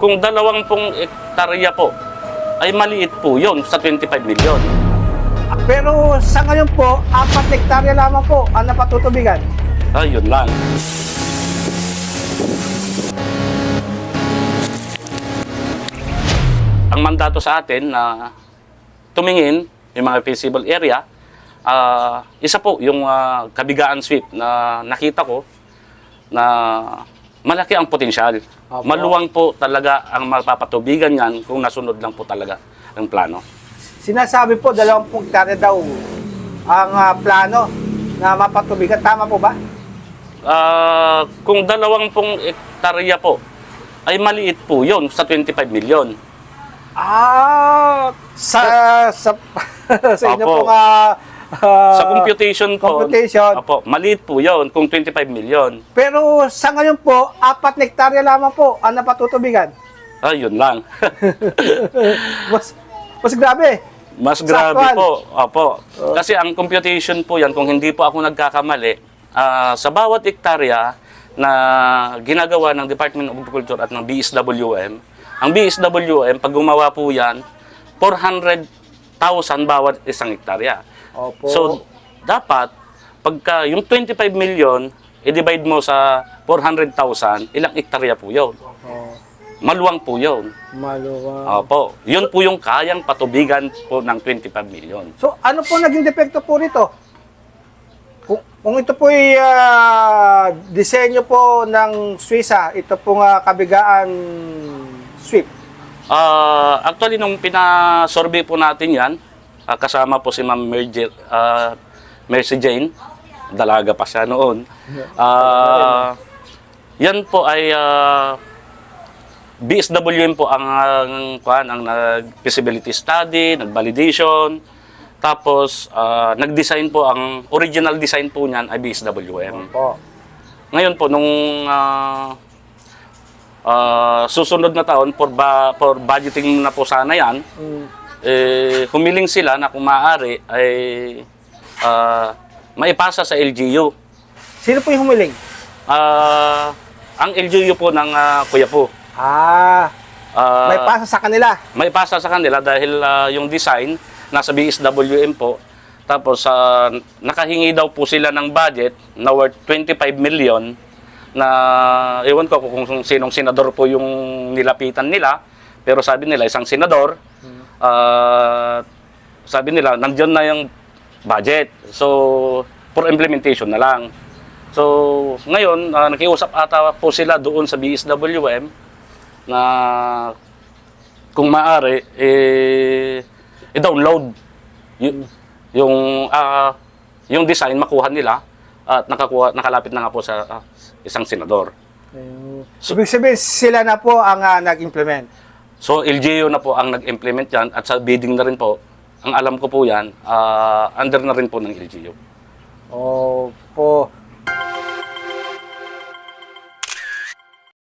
kung 20 hektarya po, ay maliit po yun sa 25 milyon. Pero sa ngayon po, 4 hektarya lamang po ang napatutubigan. Yun lang. Ang mandato sa atin na tumingin yung mga feasible area, isa po yung Kabigaan Sweep na nakita ko na malaki ang potensyal. Opo. Maluwang Maluwang po talaga ang mapapatubigan yan kung nasunod lang po talaga ang plano. Sinasabi po 20 hektarya daw ang plano na mapatubigan. Tama po ba? Kung 20 hektarya po, ay maliit po yun sa 25 milyon. Sa sa inyo Opo. pong Sa computation po, computation. opo, maliit po yun kung 25 milyon. Pero sa ngayon po, 4 hektarya lamang po ang napatutubigan. Yun lang. Mas grabe. Mas Sa grabe actual. po. Opo. Kasi ang computation po yan, kung hindi po ako nagkakamali, sa bawat hektarya na ginagawa ng Department of Agriculture at ng BSWM, ang BSWM, pag gumawa po yan, 400,000 bawat isang hektarya. Opo. So, dapat, pagka yung 25 million, i-divide mo sa 400,000, ilang hektarya po yun? Maluwang po yun. Maluwang. Opo. Yun po yung kayang patubigan po ng 25 million. So, ano po naging depekto po rito? Kung ito po ay disenyo po ng Swisa, ito pong Kabigaan Sweep. Actually, nung pinasurvey po natin yan, kasama po si Ma'am Mercy Jane, dalaga pa siya noon. Yan po ay BSWM po ang nag-feasibility study, nag-validation, tapos nag-design po, ang original design po niyan ay BSWM. Opo. Ngayon po, nung susunod na taon, for budgeting na po sana yan, humiling sila na kung maaari ay maipasa sa LGU. Sino po yung humiling? Ang LGU po ng Kuya po. May pasa sa kanila. May pasa sa kanila dahil yung design nasa BSWM po. Tapos nakahingi daw po sila ng budget na worth 25 million na ewan ko kung sinong senador po yung nilapitan nila. Pero sabi nila isang senador, sabi nila nandiyan na yung budget. So for implementation na lang. So ngayon nakiusap ata po sila doon sa BSWM na kung maaari i-download yung design makuha nila at nakalapit na nga po sa isang senador. Ibig sabihin, sila na po ang nag-implement. So LGU na po ang nag-implement yan at sa bidding na rin po, ang alam ko po yan, under na rin po ng LGU. Opo.